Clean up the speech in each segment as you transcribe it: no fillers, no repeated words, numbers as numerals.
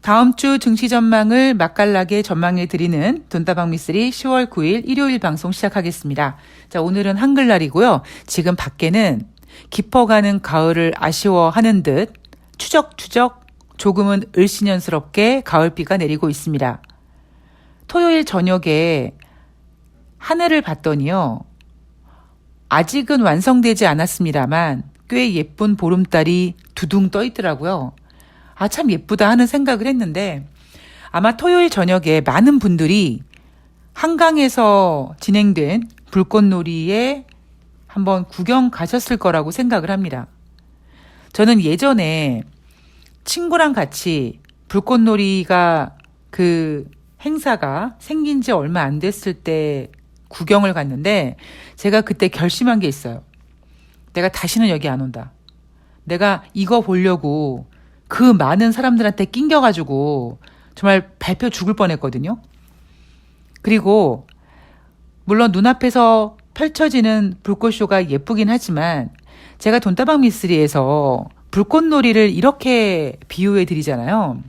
다음 주 증시 전망을 맛깔나게 전망해 드리는 돈다방 미쓰리 10월 9일 일요일 방송 시작하겠습니다. 자, 오늘은 한글날이고요. 지금 밖에는 깊어가는 가을을 아쉬워하는 듯 추적추적 조금은 을씨년스럽게 가을비가 내리고 있습니다. 토요일 저녁에 하늘을 봤더니요. 아직은 완성되지 않았습니다만 꽤 예쁜 보름달이 두둥 떠 있더라고요. 아, 참 예쁘다 하는 생각을 했는데 아마 토요일 저녁에 많은 분들이 한강에서 진행된 불꽃놀이에 한번 구경 가셨을 거라고 생각을 합니다. 저는 예전에 친구랑 같이 불꽃놀이가 그 행사가 생긴 지 얼마 안 됐을 때 구경을 갔는데 제가 그때 결심한 게 있어요. 내가 다시는 여기 안 온다. 내가 이거 보려고 그 많은 사람들한테 낑겨가지고 정말 밟혀 죽을 뻔했거든요. 그리고 물론 눈앞에서 펼쳐지는 불꽃쇼가 예쁘긴 하지만 제가 돈다방 미쓰리에서 불꽃놀이를 이렇게 비유해 드리잖아요.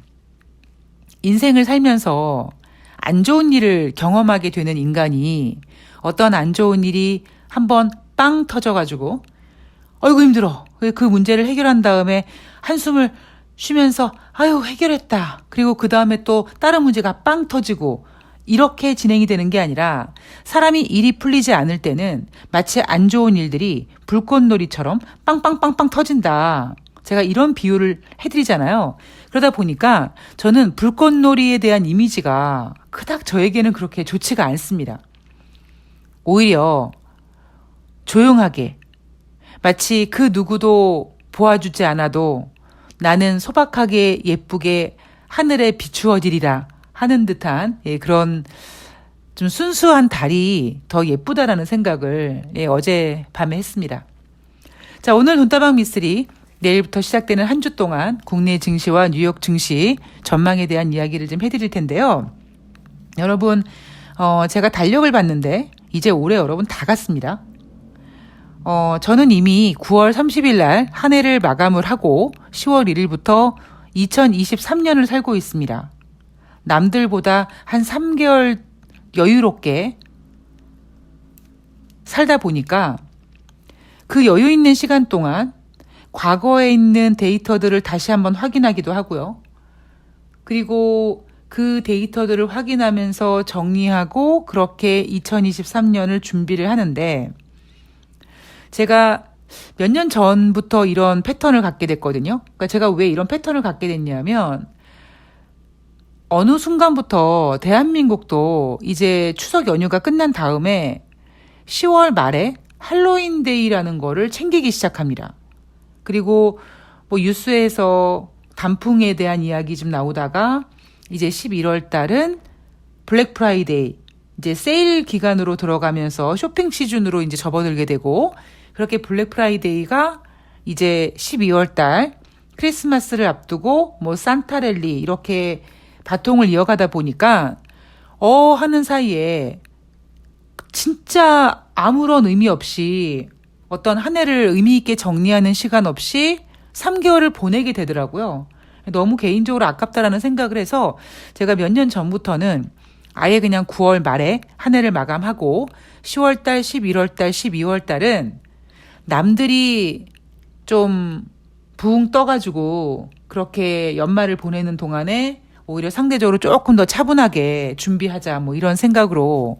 인생을 살면서 안 좋은 일을 경험하게 되는 인간이 어떤 안 좋은 일이 한번 빵 터져가지고 아이고 힘들어. 그 문제를 해결한 다음에 한숨을 쉬면서 아유 해결했다. 그리고 그 다음에 또 다른 문제가 빵 터지고 이렇게 진행이 되는 게 아니라 사람이 일이 풀리지 않을 때는 마치 안 좋은 일들이 불꽃놀이처럼 빵빵빵빵 터진다. 제가 이런 비유를 해드리잖아요. 그러다 보니까 저는 불꽃놀이에 대한 이미지가 그닥 저에게는 그렇게 좋지가 않습니다. 오히려 조용하게 마치 그 누구도 보아주지 않아도 나는 소박하게 예쁘게 하늘에 비추어지리라 하는 듯한 그런 좀 순수한 달이 더 예쁘다라는 생각을 어제 밤에 했습니다. 자, 오늘 돈다방 미쓰리 내일부터 시작되는 한 주 동안 국내 증시와 뉴욕 증시 전망에 대한 이야기를 좀 해드릴 텐데요. 여러분, 제가 달력을 봤는데 이제 올해 여러분 다 갔습니다. 저는 이미 9월 30일 날 한 해를 마감을 하고 10월 1일부터 2023년을 살고 있습니다. 남들보다 한 3개월 여유롭게 살다 보니까 그 여유 있는 시간 동안 과거에 있는 데이터들을 다시 한번 확인하기도 하고요. 그리고 그 데이터들을 확인하면서 정리하고 그렇게 2023년을 준비를 하는데 제가 몇 년 전부터 이런 패턴을 갖게 됐거든요. 그러니까 제가 왜 이런 패턴을 갖게 됐냐면 어느 순간부터 대한민국도 이제 추석 연휴가 끝난 다음에 10월 말에 할로윈데이라는 거를 챙기기 시작합니다. 그리고 뭐 뉴스에서 단풍에 대한 이야기 좀 나오다가 이제 11월 달은 블랙 프라이데이, 이제 세일 기간으로 들어가면서 쇼핑 시즌으로 이제 접어들게 되고 그렇게 블랙 프라이데이가 이제 12월 달 크리스마스를 앞두고 뭐 산타랠리 이렇게 바통을 이어가다 보니까 하는 사이에 진짜 아무런 의미 없이 어떤 한 해를 의미 있게 정리하는 시간 없이 3개월을 보내게 되더라고요. 너무 개인적으로 아깝다라는 생각을 해서 제가 몇 년 전부터는 아예 그냥 9월 말에 한 해를 마감하고 10월 달, 11월 달, 12월 달은 남들이 좀 붕 떠가지고 그렇게 연말을 보내는 동안에 오히려 상대적으로 조금 더 차분하게 준비하자 뭐 이런 생각으로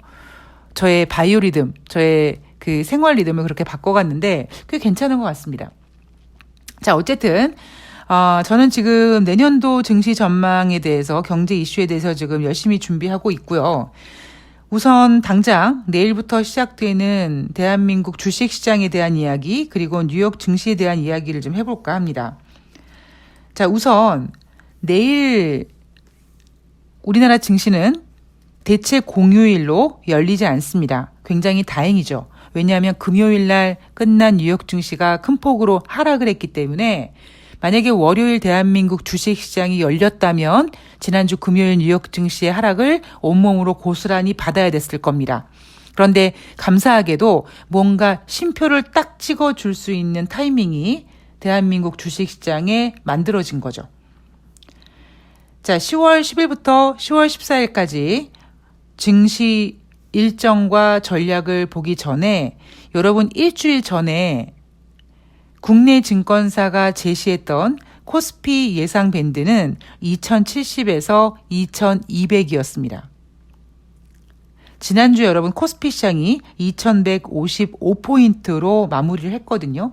저의 바이오리듬, 저의 그 생활 리듬을 그렇게 바꿔갔는데 그게 괜찮은 것 같습니다. 자, 어쨌든 저는 지금 내년도 증시 전망에 대해서 경제 이슈에 대해서 지금 열심히 준비하고 있고요. 우선 당장 내일부터 시작되는 대한민국 주식시장에 대한 이야기 그리고 뉴욕 증시에 대한 이야기를 좀 해볼까 합니다. 자, 우선 내일 우리나라 증시는 대체 공휴일로 열리지 않습니다. 굉장히 다행이죠. 왜냐하면 금요일 날 끝난 뉴욕 증시가 큰 폭으로 하락을 했기 때문에 만약에 월요일 대한민국 주식시장이 열렸다면 지난주 금요일 뉴욕 증시의 하락을 온몸으로 고스란히 받아야 됐을 겁니다. 그런데 감사하게도 뭔가 쉼표를 딱 찍어줄 수 있는 타이밍이 대한민국 주식시장에 만들어진 거죠. 자, 10월 10일부터 10월 14일까지 증시 일정과 전략을 보기 전에 여러분 일주일 전에 국내 증권사가 제시했던 코스피 예상 밴드는 2070에서 2200이었습니다. 지난주 여러분 코스피 시장이 2155포인트로 마무리를 했거든요.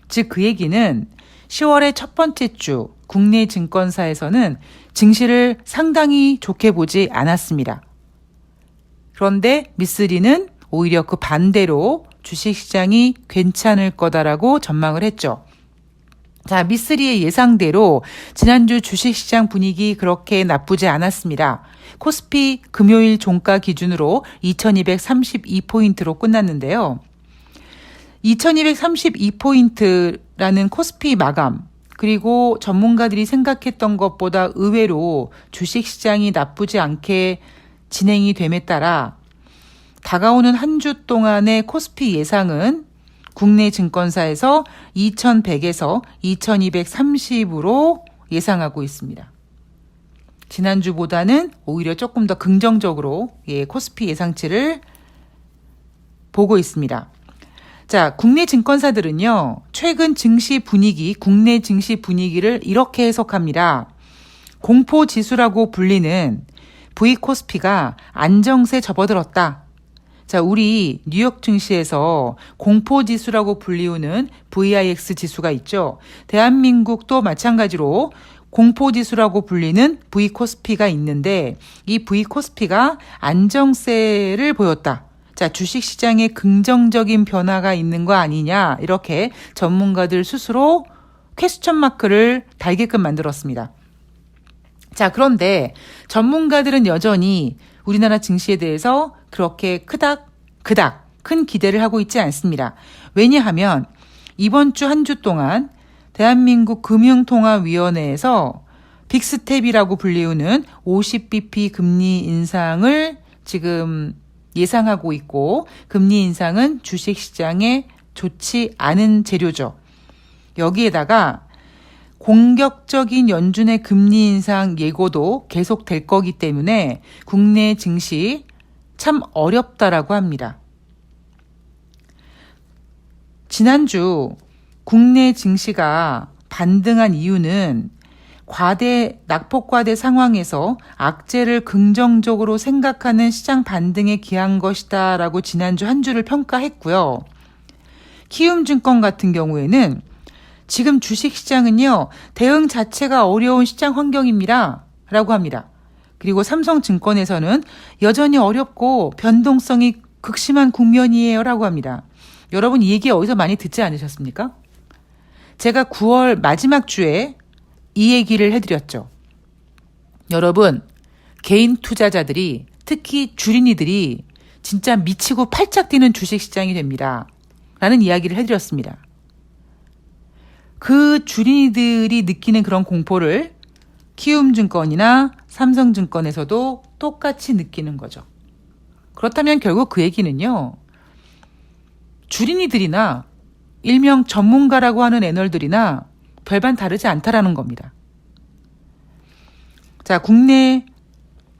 즉 그 얘기는 10월의 첫 번째 주 국내 증권사에서는 증시를 상당히 좋게 보지 않았습니다. 그런데 미쓰리는 오히려 그 반대로 주식시장이 괜찮을 거다라고 전망을 했죠. 자, 미쓰리의 예상대로 지난주 주식시장 분위기 그렇게 나쁘지 않았습니다. 코스피 금요일 종가 기준으로 2232포인트로 끝났는데요. 2232포인트라는 코스피 마감, 그리고 전문가들이 생각했던 것보다 의외로 주식시장이 나쁘지 않게 진행이 됨에 따라 다가오는 한 주 동안의 코스피 예상은 국내 증권사에서 2100에서 2230으로 예상하고 있습니다. 지난주보다는 오히려 조금 더 긍정적으로 코스피 예상치를 보고 있습니다. 자, 국내 증권사들은요, 최근 증시 분위기, 국내 증시 분위기를 이렇게 해석합니다. 공포 지수라고 불리는 V코스피가 안정세 접어들었다. 자, 우리 뉴욕 증시에서 공포 지수라고 불리우는 VIX 지수가 있죠. 대한민국도 마찬가지로 공포 지수라고 불리는 V코스피가 있는데 이 V코스피가 안정세를 보였다. 자, 주식시장에 긍정적인 변화가 있는 거 아니냐, 이렇게 전문가들 스스로 퀘스천 마크를 달게끔 만들었습니다. 자, 그런데 전문가들은 여전히 우리나라 증시에 대해서 그렇게 그닥 큰 기대를 하고 있지 않습니다. 왜냐하면 이번 주 한 주 동안 대한민국 금융통화위원회에서 빅스텝이라고 불리우는 50bp 금리 인상을 지금 예상하고 있고, 금리 인상은 주식시장에 좋지 않은 재료죠. 여기에다가 공격적인 연준의 금리 인상 예고도 계속될 거기 때문에 국내 증시 참 어렵다라고 합니다. 지난주 국내 증시가 반등한 이유는 낙폭과대 상황에서 악재를 긍정적으로 생각하는 시장 반등에 기한 것이다 라고 지난주 한 주를 평가했고요. 키움증권 같은 경우에는 지금 주식시장은요, 대응 자체가 어려운 시장 환경입니다 라고 합니다. 그리고 삼성증권에서는 여전히 어렵고 변동성이 극심한 국면이에요 라고 합니다. 여러분 이 얘기 어디서 많이 듣지 않으셨습니까? 제가 9월 마지막 주에 이 얘기를 해드렸죠. 여러분, 개인 투자자들이, 특히 주린이들이 진짜 미치고 팔짝 뛰는 주식시장이 됩니다. 라는 이야기를 해드렸습니다. 그 주린이들이 느끼는 그런 공포를 키움증권이나 삼성증권에서도 똑같이 느끼는 거죠. 그렇다면 결국 그 얘기는요, 주린이들이나 일명 전문가라고 하는 애널들이나 별반 다르지 않다라는 겁니다. 자, 국내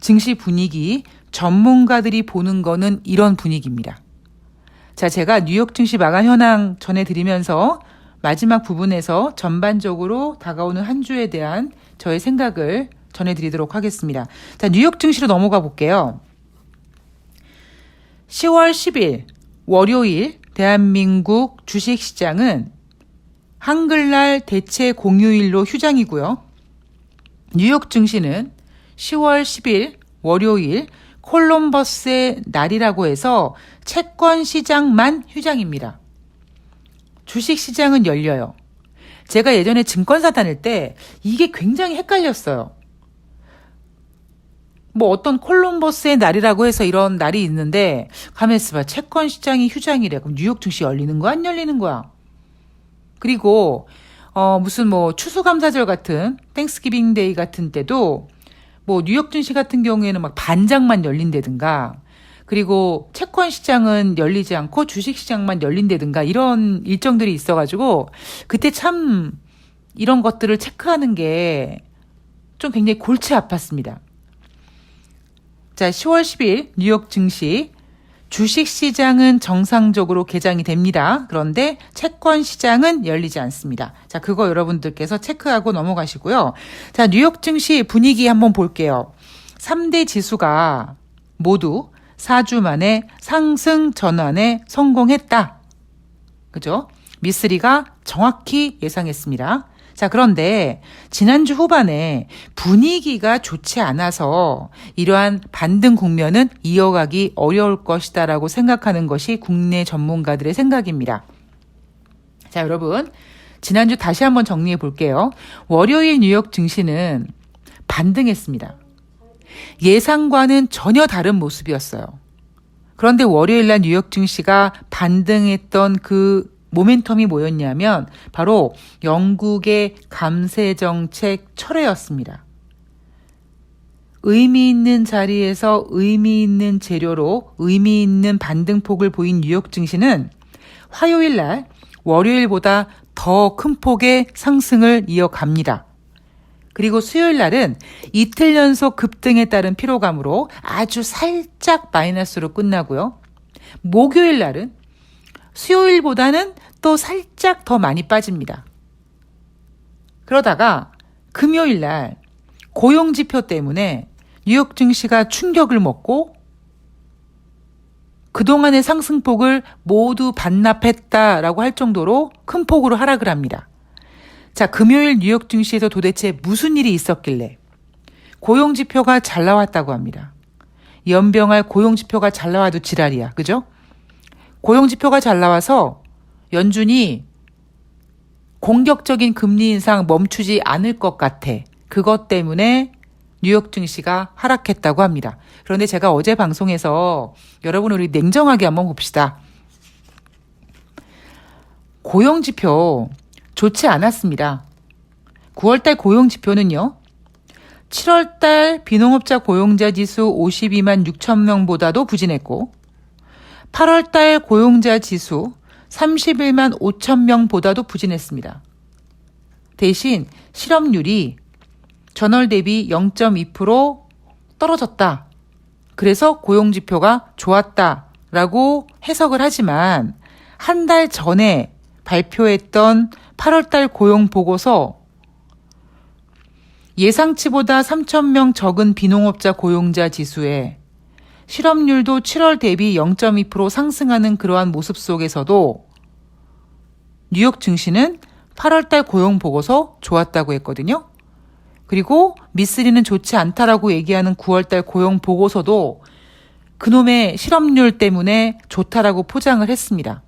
증시 분위기, 전문가들이 보는 거는 이런 분위기입니다. 자, 제가 뉴욕 증시 마감 현황 전해드리면서 마지막 부분에서 전반적으로 다가오는 한 주에 대한 저의 생각을 전해드리도록 하겠습니다. 자, 뉴욕 증시로 넘어가 볼게요. 10월 10일 월요일 대한민국 주식시장은 한글날 대체 공휴일로 휴장이고요. 뉴욕 증시는 10월 10일 월요일 콜럼버스의 날이라고 해서 채권 시장만 휴장입니다. 주식 시장은 열려요. 제가 예전에 증권사 다닐 때 이게 굉장히 헷갈렸어요. 뭐 어떤 콜럼버스의 날이라고 해서 이런 날이 있는데 가만 있어봐. 채권 시장이 휴장이래. 그럼 뉴욕 증시 열리는 거야? 안 열리는 거야? 그리고 무슨 뭐 추수감사절 같은 땡스기빙 데이 같은 때도 뭐 뉴욕 증시 같은 경우에는 막 반장만 열린다든가, 그리고 채권 시장은 열리지 않고 주식 시장만 열린다든가 이런 일정들이 있어가지고 그때 참 이런 것들을 체크하는 게 좀 굉장히 골치 아팠습니다. 자, 10월 10일 뉴욕 증시 주식시장은 정상적으로 개장이 됩니다. 그런데 채권시장은 열리지 않습니다. 자, 그거 여러분들께서 체크하고 넘어가시고요. 자, 뉴욕 증시 분위기 한번 볼게요. 3대 지수가 모두 4주 만에 상승 전환에 성공했다. 그죠? 미쓰리가 정확히 예상했습니다. 자, 그런데 지난주 후반에 분위기가 좋지 않아서 이러한 반등 국면은 이어가기 어려울 것이다라고 생각하는 것이 국내 전문가들의 생각입니다. 자, 여러분, 지난주 다시 한번 정리해 볼게요. 월요일 뉴욕 증시는 반등했습니다. 예상과는 전혀 다른 모습이었어요. 그런데 월요일 날 뉴욕 증시가 반등했던 그 모멘텀이 뭐였냐면 바로 영국의 감세정책 철회였습니다. 의미 있는 자리에서 의미 있는 재료로 의미 있는 반등폭을 보인 뉴욕 증시는 화요일 날 월요일보다 더 큰 폭의 상승을 이어갑니다. 그리고 수요일 날은 이틀 연속 급등에 따른 피로감으로 아주 살짝 마이너스로 끝나고요. 목요일 날은 수요일보다는 또 살짝 더 많이 빠집니다. 그러다가 금요일 날 고용지표 때문에 뉴욕 증시가 충격을 먹고 그동안의 상승폭을 모두 반납했다라고 할 정도로 큰 폭으로 하락을 합니다. 자, 금요일 뉴욕 증시에서 도대체 무슨 일이 있었길래 고용지표가 잘 나왔다고 합니다. 연병할 고용지표가 잘 나와도 지랄이야. 그죠? 고용지표가 잘 나와서 연준이 공격적인 금리 인상 멈추지 않을 것 같아. 그것 때문에 뉴욕 증시가 하락했다고 합니다. 그런데 제가 어제 방송에서 여러분 우리 냉정하게 한번 봅시다. 고용지표 좋지 않았습니다. 9월달 고용지표는요. 7월달 비농업자 고용자 지수 52만 6천 명보다도 부진했고 8월달 고용자 지수 31만 5천 명보다도 부진했습니다. 대신 실업률이 전월 대비 0.2% 떨어졌다. 그래서 고용지표가 좋았다라고 해석을 하지만 한 달 전에 발표했던 8월달 고용보고서 예상치보다 3천 명 적은 비농업자 고용자 지수에 실업률도 7월 대비 0.2% 상승하는 그러한 모습 속에서도 뉴욕 증시는 8월달 고용보고서 좋았다고 했거든요. 그리고 미쓰리는 좋지 않다라고 얘기하는 9월달 고용보고서도 그놈의 실업률 때문에 좋다라고 포장을 했습니다.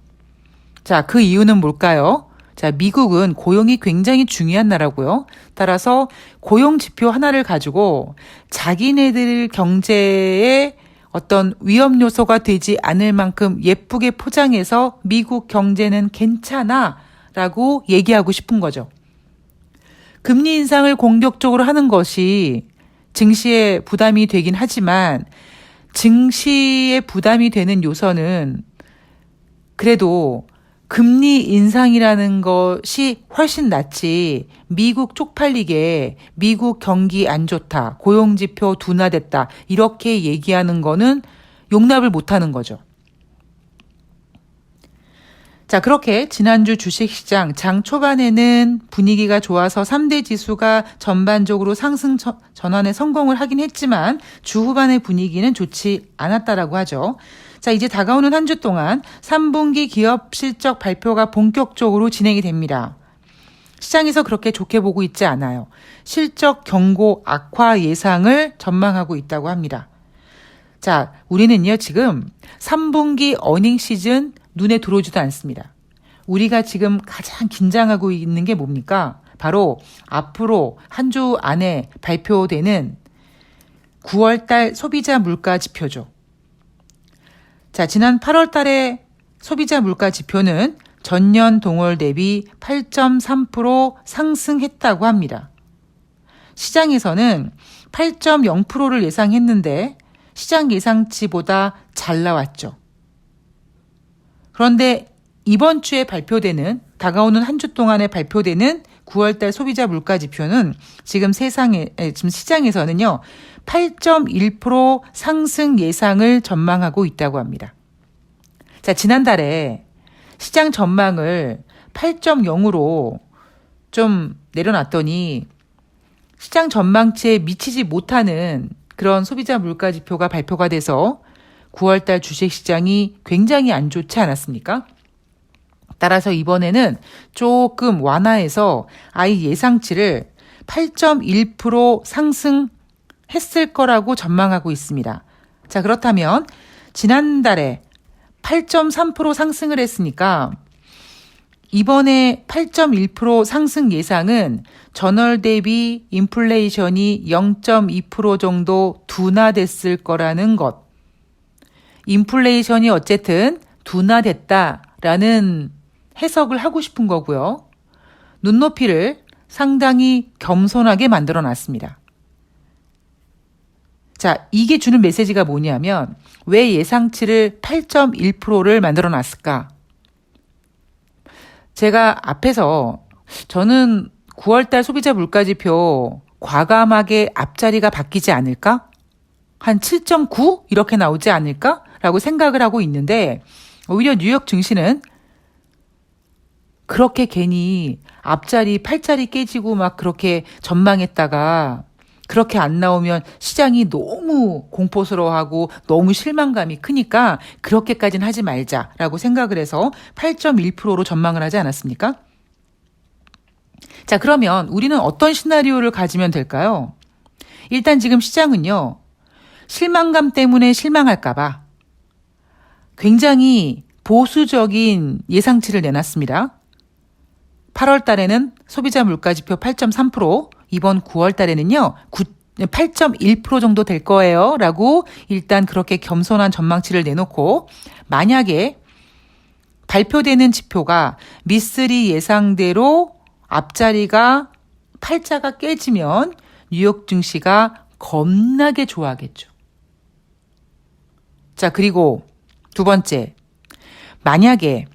자, 그 이유는 뭘까요? 자, 미국은 고용이 굉장히 중요한 나라고요. 따라서 고용 지표 하나를 가지고 자기네들 경제에 어떤 위험 요소가 되지 않을 만큼 예쁘게 포장해서 미국 경제는 괜찮아 라고 얘기하고 싶은 거죠. 금리 인상을 공격적으로 하는 것이 증시에 부담이 되긴 하지만 증시에 부담이 되는 요소는 그래도 금리 인상이라는 것이 훨씬 낫지 미국 쪽팔리게 미국 경기 안 좋다, 고용지표 둔화됐다 이렇게 얘기하는 거는 용납을 못하는 거죠. 자, 그렇게 지난주 주식시장 장 초반에는 분위기가 좋아서 3대 지수가 전반적으로 상승 전환에 성공을 하긴 했지만 주 후반의 분위기는 좋지 않았다라고 하죠. 자, 이제 다가오는 한 주 동안 3분기 기업 실적 발표가 본격적으로 진행이 됩니다. 시장에서 그렇게 좋게 보고 있지 않아요. 실적 경고 악화 예상을 전망하고 있다고 합니다. 자, 우리는요, 지금 3분기 어닝 시즌 눈에 들어오지도 않습니다. 우리가 지금 가장 긴장하고 있는 게 뭡니까? 바로 앞으로 한 주 안에 발표되는 9월달 소비자 물가 지표죠. 자, 지난 8월 달에 소비자 물가 지표는 전년 동월 대비 8.3% 상승했다고 합니다. 시장에서는 8.0%를 예상했는데 시장 예상치보다 잘 나왔죠. 그런데 이번 주에 발표되는 다가오는 한 주 동안에 발표되는 9월달 소비자 물가 지표는 지금 지금 시장에서는요, 8.1% 상승 예상을 전망하고 있다고 합니다. 자, 지난달에 시장 전망을 8.0으로 좀 내려놨더니 시장 전망치에 미치지 못하는 그런 소비자 물가 지표가 발표가 돼서 9월달 주식시장이 굉장히 안 좋지 않았습니까? 따라서 이번에는 조금 완화해서 아예 예상치를 8.1% 상승했을 거라고 전망하고 있습니다. 자, 그렇다면 지난달에 8.3% 상승을 했으니까 이번에 8.1% 상승 예상은 전월 대비 인플레이션이 0.2% 정도 둔화됐을 거라는 것. 인플레이션이 어쨌든 둔화됐다라는 해석을 하고 싶은 거고요. 눈높이를 상당히 겸손하게 만들어 놨습니다. 자, 이게 주는 메시지가 뭐냐면 왜 예상치를 8.1%를 만들어 놨을까? 제가 앞에서 저는 9월달 소비자 물가지표 과감하게 앞자리가 바뀌지 않을까? 한 7.9 이렇게 나오지 않을까? 라고 생각을 하고 있는데 오히려 뉴욕 증시는 그렇게 괜히 앞자리 8자리 깨지고 막 그렇게 전망했다가 그렇게 안 나오면 시장이 너무 공포스러워하고 너무 실망감이 크니까 그렇게까지는 하지 말자라고 생각을 해서 8.1%로 전망을 하지 않았습니까? 자, 그러면 우리는 어떤 시나리오를 가지면 될까요? 일단 지금 시장은요, 실망감 때문에 실망할까봐 굉장히 보수적인 예상치를 내놨습니다. 8월 달에는 소비자 물가지표 8.3%, 이번 9월 달에는요, 8.1% 정도 될 거예요. 라고 일단 그렇게 겸손한 전망치를 내놓고 만약에 발표되는 지표가 미쓰리 예상대로 앞자리가 8자가 깨지면 뉴욕 증시가 겁나게 좋아하겠죠. 자, 그리고 두 번째, 만약에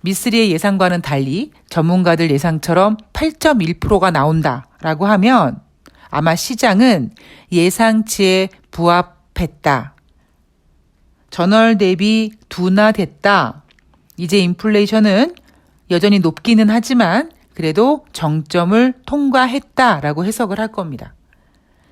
미쓰리의 예상과는 달리 전문가들 예상처럼 8.1%가 나온다라고 하면 아마 시장은 예상치에 부합했다. 전월 대비 둔화됐다. 이제 인플레이션은 여전히 높기는 하지만 그래도 정점을 통과했다라고 해석을 할 겁니다.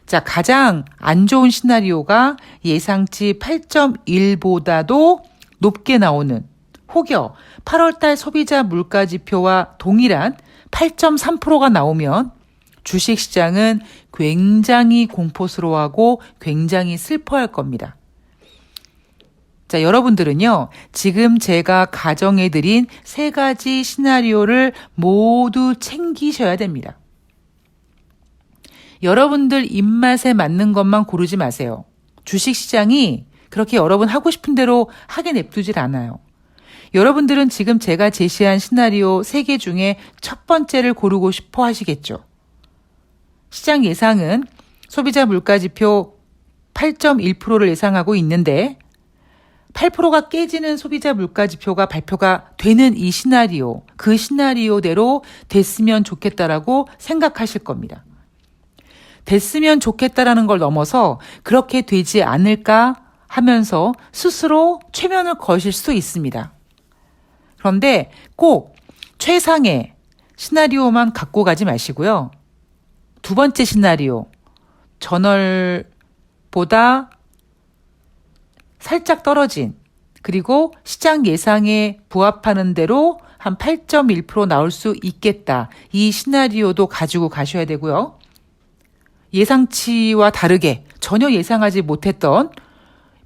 자, 가장 안 좋은 시나리오가 예상치 8.1보다도 높게 나오는 혹여 8월달 소비자 물가 지표와 동일한 8.3%가 나오면 주식시장은 굉장히 공포스러워하고 굉장히 슬퍼할 겁니다. 자, 여러분들은요, 지금 제가 가정해드린 세 가지 시나리오를 모두 챙기셔야 됩니다. 여러분들 입맛에 맞는 것만 고르지 마세요. 주식시장이 그렇게 여러분 하고 싶은 대로 하게 냅두질 않아요. 여러분들은 지금 제가 제시한 시나리오 3개 중에 첫 번째를 고르고 싶어 하시겠죠. 시장 예상은 소비자 물가지표 8.1%를 예상하고 있는데 8%가 깨지는 소비자 물가지표가 발표가 되는 이 시나리오, 그 시나리오대로 됐으면 좋겠다라고 생각하실 겁니다. 됐으면 좋겠다라는 걸 넘어서 그렇게 되지 않을까 하면서 스스로 최면을 거실 수 있습니다. 그런데 꼭 최상의 시나리오만 갖고 가지 마시고요. 두 번째 시나리오, 전월보다 살짝 떨어진 그리고 시장 예상에 부합하는 대로 한 8.1% 나올 수 있겠다. 이 시나리오도 가지고 가셔야 되고요. 예상치와 다르게 전혀 예상하지 못했던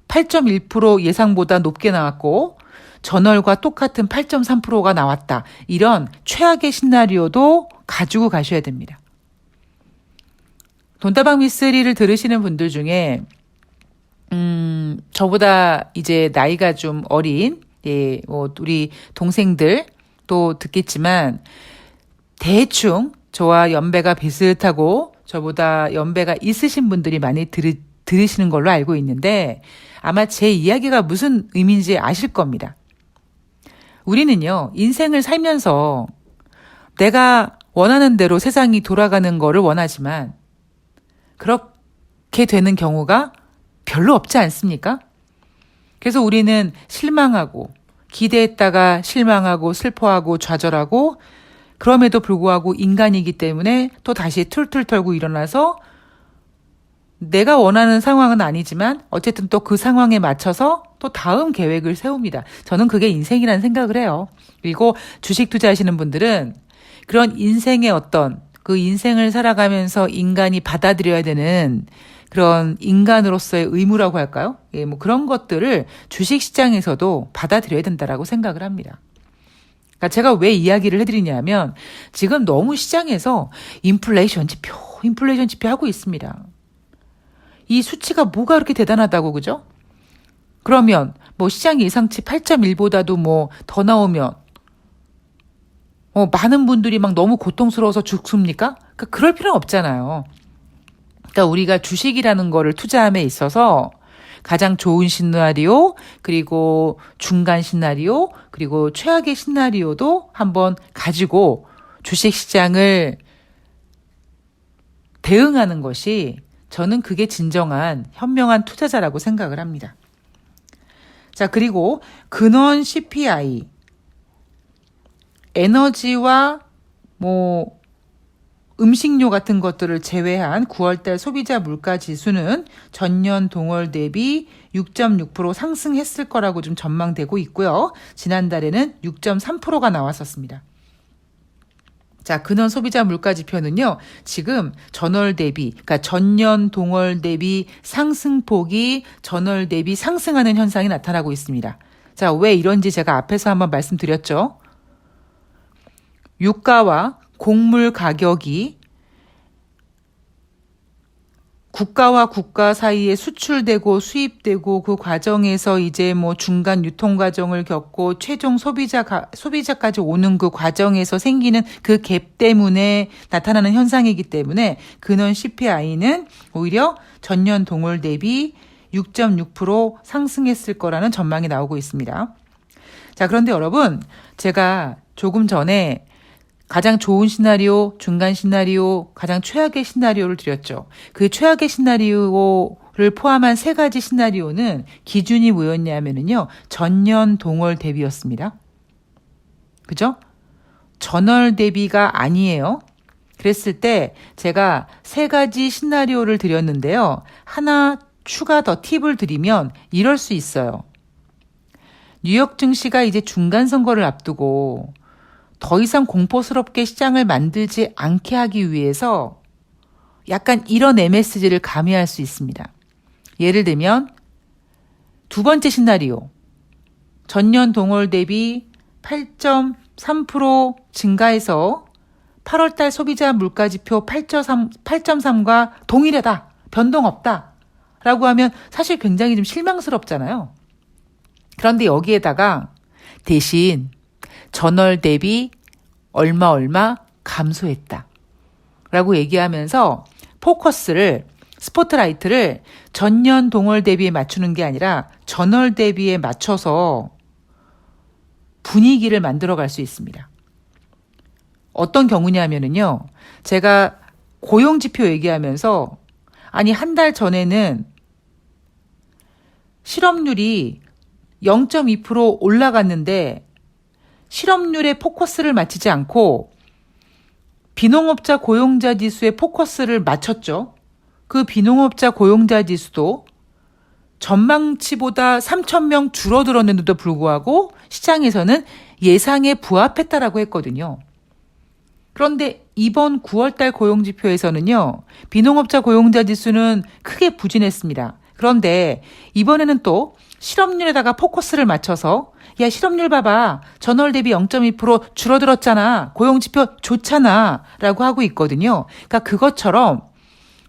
8.1% 예상보다 높게 나왔고 전월과 똑같은 8.3%가 나왔다. 이런 최악의 시나리오도 가지고 가셔야 됩니다. 돈다방 미쓰리를 들으시는 분들 중에 저보다 이제 나이가 좀 어린 우리 동생들 또 듣겠지만 대충 저와 연배가 비슷하고 저보다 연배가 있으신 분들이 많이 들으시는 걸로 알고 있는데 아마 제 이야기가 무슨 의미인지 아실 겁니다. 우리는요, 인생을 살면서 내가 원하는 대로 세상이 돌아가는 거를 원하지만 그렇게 되는 경우가 별로 없지 않습니까? 그래서 우리는 실망하고 기대했다가 실망하고 슬퍼하고 좌절하고 그럼에도 불구하고 인간이기 때문에 또 다시 툴툴 털고 일어나서 내가 원하는 상황은 아니지만 어쨌든 또 그 상황에 맞춰서 또 다음 계획을 세웁니다. 저는 그게 인생이라는 생각을 해요. 그리고 주식 투자하시는 분들은 그런 인생의 어떤 그 인생을 살아가면서 인간이 받아들여야 되는 그런 인간으로서의 의무라고 할까요? 예, 뭐 그런 것들을 주식 시장에서도 받아들여야 된다라고 생각을 합니다. 그러니까 제가 왜 이야기를 해드리냐면 지금 너무 시장에서 인플레이션 지표 하고 있습니다. 이 수치가 뭐가 그렇게 대단하다고, 그죠? 그러면 뭐 시장 예상치 8.1보다도 뭐 더 나오면 많은 분들이 막 너무 고통스러워서 죽습니까? 그러니까 그럴 필요는 없잖아요. 그러니까 우리가 주식이라는 거를 투자함에 있어서 가장 좋은 시나리오, 그리고 중간 시나리오, 그리고 최악의 시나리오도 한번 가지고 주식 시장을 대응하는 것이 저는 그게 진정한 현명한 투자자라고 생각을 합니다. 자, 그리고 근원 CPI, 에너지와 뭐 음식료 같은 것들을 제외한 9월달 소비자 물가 지수는 전년 동월 대비 6.6% 상승했을 거라고 좀 전망되고 있고요. 지난달에는 6.3%가 나왔었습니다. 자, 근원 소비자 물가 지표는요, 지금 전월 대비, 그러니까 전년 동월 대비 상승폭이 전월 대비 상승하는 현상이 나타나고 있습니다. 자, 왜 이런지 제가 앞에서 한번 말씀드렸죠. 유가와 곡물 가격이 국가와 국가 사이에 수출되고 수입되고 그 과정에서 이제 뭐 중간 유통 과정을 겪고 최종 소비자까지 오는 그 과정에서 생기는 그 갭 때문에 나타나는 현상이기 때문에 근원 CPI는 오히려 전년 동월 대비 6.6% 상승했을 거라는 전망이 나오고 있습니다. 자, 그런데 여러분, 제가 조금 전에 가장 좋은 시나리오, 중간 시나리오, 가장 최악의 시나리오를 드렸죠. 그 최악의 시나리오를 포함한 세 가지 시나리오는 기준이 뭐였냐면요, 전년 동월 대비였습니다. 그죠? 전월 대비가 아니에요. 그랬을 때 제가 세 가지 시나리오를 드렸는데요. 하나 추가 더 팁을 드리면 이럴 수 있어요. 뉴욕 증시가 이제 중간 선거를 앞두고 더 이상 공포스럽게 시장을 만들지 않게 하기 위해서 약간 이런 MSG를 가미할 수 있습니다. 예를 들면 두 번째 시나리오, 전년 동월 대비 8.3% 증가해서 8월달 소비자 물가지표 8.3과 동일하다, 변동 없다 라고 하면 사실 굉장히 좀 실망스럽잖아요. 그런데 여기에다가 대신 전월 대비 얼마 감소했다 라고 얘기하면서 스포트라이트를 전년 동월 대비에 맞추는 게 아니라 전월 대비에 맞춰서 분위기를 만들어 갈 수 있습니다. 어떤 경우냐면요, 제가 고용지표 얘기하면서 아니 한 달 전에는 실업률이 0.2% 올라갔는데 실업률에 포커스를 맞추지 않고 비농업자 고용자 지수에 포커스를 맞췄죠. 그 비농업자 고용자 지수도 전망치보다 3,000명 줄어들었는데도 불구하고 시장에서는 예상에 부합했다라고 했거든요. 그런데 이번 9월달 고용지표에서는요, 비농업자 고용자 지수는 크게 부진했습니다. 그런데 이번에는 또 실업률에다가 포커스를 맞춰서 야, 실업률 봐봐. 전월 대비 0.2% 줄어들었잖아. 고용지표 좋잖아. 라고 하고 있거든요. 그러니까 그것처럼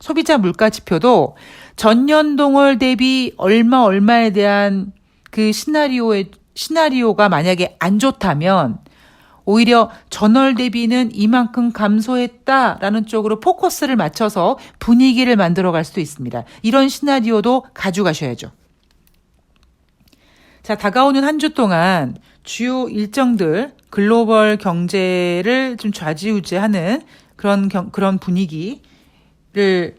소비자 물가 지표도 전년 동월 대비 얼마에 대한 그 시나리오가 만약에 안 좋다면 오히려 전월 대비는 이만큼 감소했다라는 쪽으로 포커스를 맞춰서 분위기를 만들어 갈 수도 있습니다. 이런 시나리오도 가져가셔야죠. 자, 다가오는 한 주 동안 주요 일정들, 글로벌 경제를 좀 좌지우지하는 그런 분위기를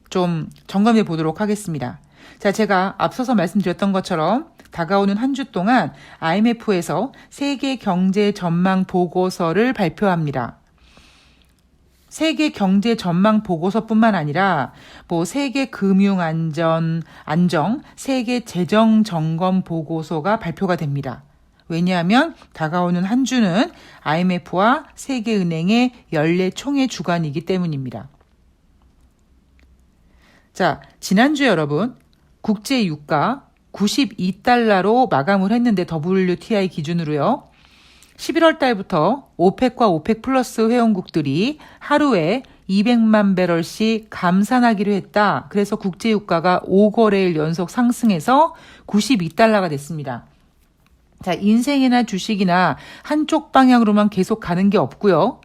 좀 점검해 보도록 하겠습니다. 자, 제가 앞서서 말씀드렸던 것처럼 다가오는 한 주 동안 IMF에서 세계 경제 전망 보고서를 발표합니다. 세계 경제 전망 보고서뿐만 아니라 세계 금융 안정, 세계 재정 점검 보고서가 발표가 됩니다. 왜냐하면 다가오는 한 주는 IMF와 세계은행의 연례 총회 주간이기 때문입니다. 자, 지난주에 여러분 국제 유가 92달러로 마감을 했는데 WTI 기준으로요. 11월 달부터 오펙과 오펙 플러스 회원국들이 하루에 200만 배럴씩 감산하기로 했다. 그래서 국제유가가 5거래일 연속 상승해서 92달러가 됐습니다. 자, 인생이나 주식이나 한쪽 방향으로만 계속 가는 게 없고요.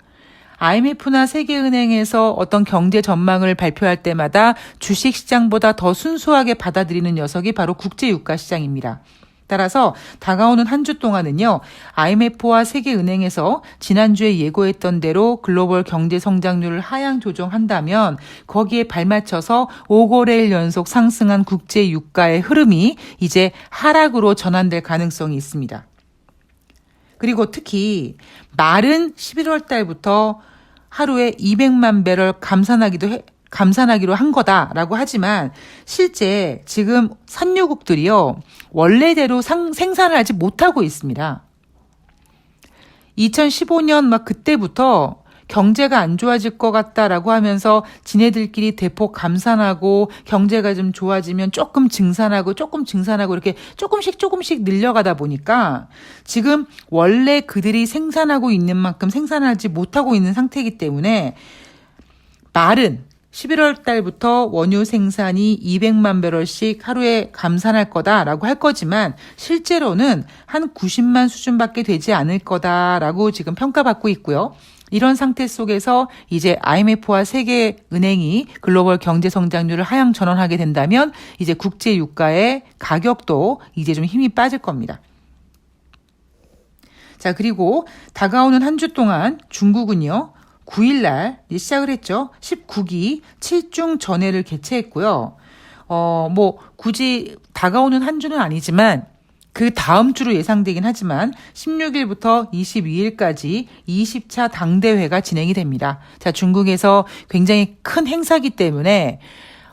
IMF나 세계은행에서 어떤 경제 전망을 발표할 때마다 주식시장보다 더 순수하게 받아들이는 녀석이 바로 국제유가 시장입니다. 따라서 다가오는 한 주 동안은요, IMF와 세계은행에서 지난주에 예고했던 대로 글로벌 경제 성장률을 하향 조정한다면 거기에 발맞춰서 5거래일 연속 상승한 국제 유가의 흐름이 이제 하락으로 전환될 가능성이 있습니다. 그리고 특히 말은 11월 달부터 하루에 200만 배럴 감산하기로 한 거다라고 하지만 실제 지금 산유국들이요, 원래대로 생산을 하지 못하고 있습니다. 2015년 그때부터 경제가 안 좋아질 것 같다라고 하면서 지네들끼리 대폭 감산하고 경제가 좀 좋아지면 조금 증산하고 이렇게 조금씩 늘려가다 보니까 지금 원래 그들이 생산하고 있는 만큼 생산하지 못하고 있는 상태이기 때문에 말은 11월 달부터 원유 생산이 200만 배럴씩 하루에 감산할 거다라고 할 거지만 실제로는 한 90만 수준밖에 되지 않을 거다라고 지금 평가받고 있고요. 이런 상태 속에서 이제 IMF와 세계은행이 글로벌 경제 성장률을 하향 전환하게 된다면 이제 국제 유가의 가격도 이제 좀 힘이 빠질 겁니다. 자, 그리고 다가오는 한 주 동안 중국은요, 9일날 시작을 했죠. 19기 7중 전회를 개최했고요. 굳이 다가오는 한 주는 아니지만 그 다음 주로 예상되긴 하지만 16일부터 22일까지 20차 당대회가 진행이 됩니다. 자, 중국에서 굉장히 큰 행사기 때문에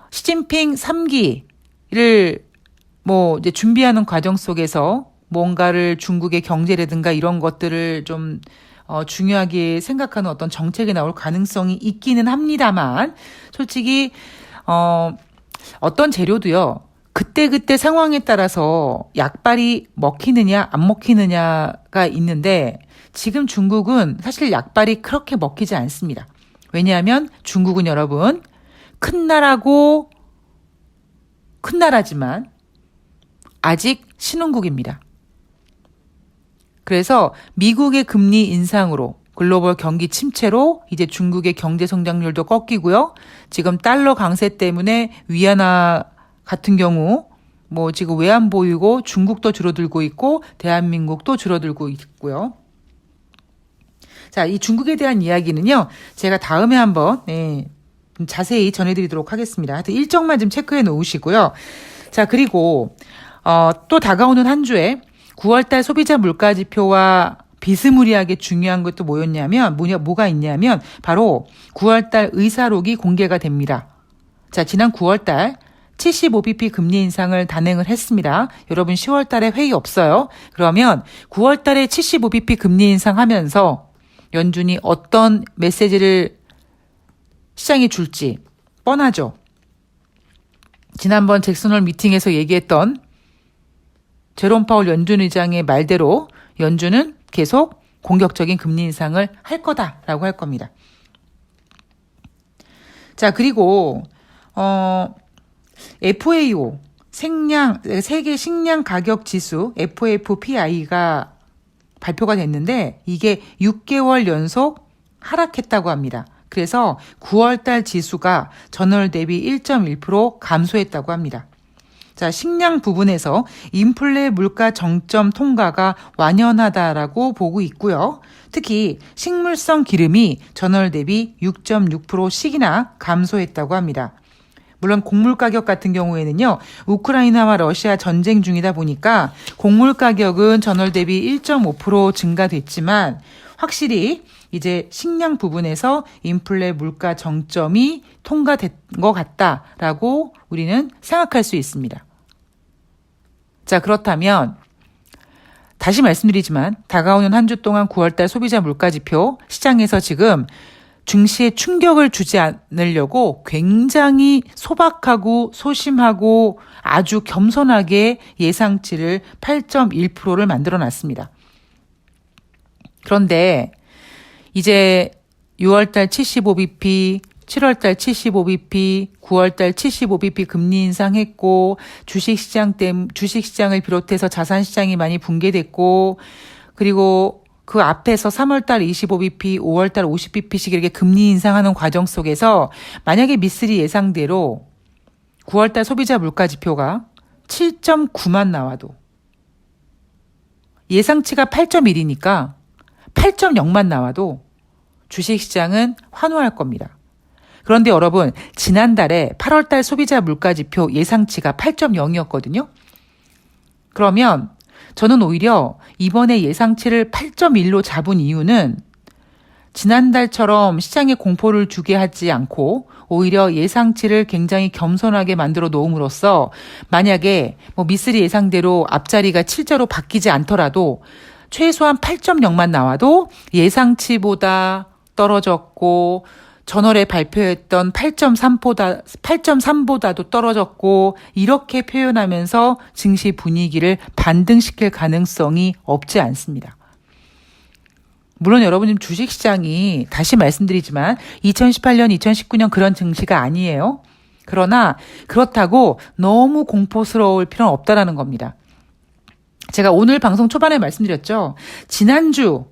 시진핑 3기를 이제 준비하는 과정 속에서 뭔가를 중국의 경제라든가 이런 것들을 좀 중요하게 생각하는 어떤 정책이 나올 가능성이 있기는 합니다만 솔직히 어떤 재료도요, 그때 상황에 따라서 약발이 먹히느냐 안 먹히느냐가 있는데 지금 중국은 사실 약발이 그렇게 먹히지 않습니다. 왜냐하면 중국은 여러분 큰 나라지만 아직 신흥국입니다. 그래서 미국의 금리 인상으로 글로벌 경기 침체로 이제 중국의 경제 성장률도 꺾이고요. 지금 달러 강세 때문에 위안화 같은 경우 지금 외환 보유고 중국도 줄어들고 있고 대한민국도 줄어들고 있고요. 자, 이 중국에 대한 이야기는요, 제가 다음에 한번 좀 자세히 전해드리도록 하겠습니다. 하여튼 일정만 좀 체크해 놓으시고요. 자, 그리고 또 다가오는 한 주에 9월달 소비자 물가지표와 비스무리하게 중요한 것도 뭐가 있냐면 바로 9월달 의사록이 공개가 됩니다. 자, 지난 9월달 75bp 금리 인상을 단행을 했습니다. 여러분 10월달에 회의 없어요. 그러면 9월달에 75bp 금리 인상하면서 연준이 어떤 메시지를 시장에 줄지 뻔하죠. 지난번 잭슨홀 미팅에서 얘기했던 제롬 파월 연준 의장의 말대로 연준은 계속 공격적인 금리 인상을 할 거다라고 할 겁니다. 자, 그리고 FAO 세계 식량 가격 지수 FFPI가 발표가 됐는데 이게 6개월 연속 하락했다고 합니다. 그래서 9월달 지수가 전월 대비 1.1% 감소했다고 합니다. 자, 식량 부분에서 인플레 물가 정점 통과가 완연하다라고 보고 있고요. 특히 식물성 기름이 전월 대비 6.6%씩이나 감소했다고 합니다. 물론 곡물 가격 같은 경우에는요, 우크라이나와 러시아 전쟁 중이다 보니까 곡물 가격은 전월 대비 1.5% 증가됐지만 확실히 이제 식량 부분에서 인플레 물가 정점이 통과된 것 같다라고 우리는 생각할 수 있습니다. 자, 그렇다면 다시 말씀드리지만 다가오는 한 주 동안 9월달 소비자 물가지표 시장에서 지금 증시에 충격을 주지 않으려고 굉장히 소박하고 소심하고 아주 겸손하게 예상치를 8.1%를 만들어 놨습니다. 그런데 이제 6월달 75bp, 7월달 75bp, 9월달 75bp 금리 인상했고 주식시장을 비롯해서 자산시장이 많이 붕괴됐고 그리고 그 앞에서 3월달 25bp, 5월달 50bp씩 이렇게 금리 인상하는 과정 속에서 만약에 미쓰리 예상대로 9월달 소비자 물가 지표가 7.9만 나와도 예상치가 8.1이니까 8.0만 나와도 주식시장은 환호할 겁니다. 그런데 여러분, 지난달에 8월달 소비자 물가 지표 예상치가 8.0이었거든요. 그러면 저는 오히려 이번에 예상치를 8.1로 잡은 이유는 지난달처럼 시장에 공포를 주게 하지 않고 오히려 예상치를 굉장히 겸손하게 만들어 놓음으로써 만약에 미쓰리 예상대로 앞자리가 7자로 바뀌지 않더라도 최소한 8.0만 나와도 예상치보다 떨어졌고 전월에 발표했던 8.3보다도 떨어졌고 이렇게 표현하면서 증시 분위기를 반등시킬 가능성이 없지 않습니다. 물론 여러분 주식시장이 다시 말씀드리지만 2018년, 2019년 그런 증시가 아니에요. 그러나 그렇다고 너무 공포스러울 필요는 없다라는 겁니다. 제가 오늘 방송 초반에 말씀드렸죠. 지난주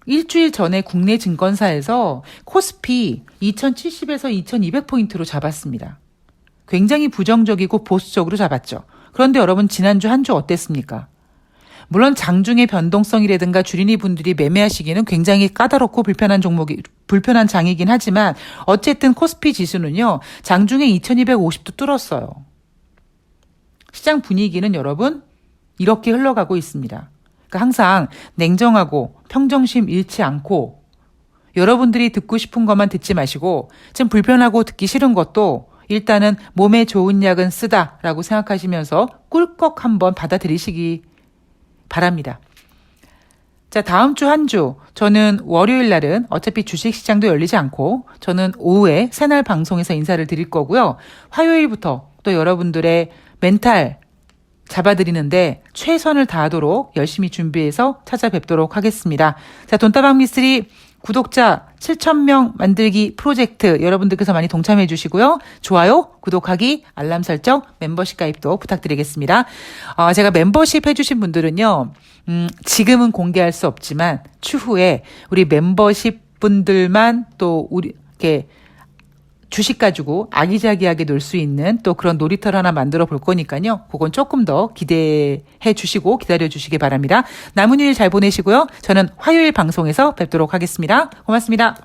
일주일 전에 국내 증권사에서 코스피 2070에서 2200포인트로 잡았습니다. 굉장히 부정적이고 보수적으로 잡았죠. 그런데 여러분 지난주 한 주 어땠습니까? 물론 장중의 변동성이라든가 주린이 분들이 매매하시기는 굉장히 까다롭고 불편한 장이긴 하지만 어쨌든 코스피 지수는요. 장중에 2250도 뚫었어요. 시장 분위기는 여러분 이렇게 흘러가고 있습니다. 그러니까 항상 냉정하고 평정심 잃지 않고 여러분들이 듣고 싶은 것만 듣지 마시고 좀 불편하고 듣기 싫은 것도 일단은 몸에 좋은 약은 쓰다라고 생각하시면서 꿀꺽 한번 받아들이시기 바랍니다. 자, 다음 주 한 주 저는 월요일 날은 어차피 주식시장도 열리지 않고 저는 오후에 새날 방송에서 인사를 드릴 거고요. 화요일부터 또 여러분들의 멘탈 잡아드리는데 최선을 다하도록 열심히 준비해서 찾아뵙도록 하겠습니다. 자, 돈다방 미쓰리 구독자 7,000명 만들기 프로젝트 여러분들께서 많이 동참해 주시고요. 좋아요, 구독하기, 알람 설정, 멤버십 가입도 부탁드리겠습니다. 제가 멤버십 해주신 분들은요. 지금은 공개할 수 없지만 추후에 우리 멤버십 분들만 또 우리 이렇게 주식 가지고 아기자기하게 놀 수 있는 또 그런 놀이터를 하나 만들어 볼 거니까요. 그건 조금 더 기대해 주시고 기다려 주시기 바랍니다. 남은 일 잘 보내시고요. 저는 화요일 방송에서 뵙도록 하겠습니다. 고맙습니다.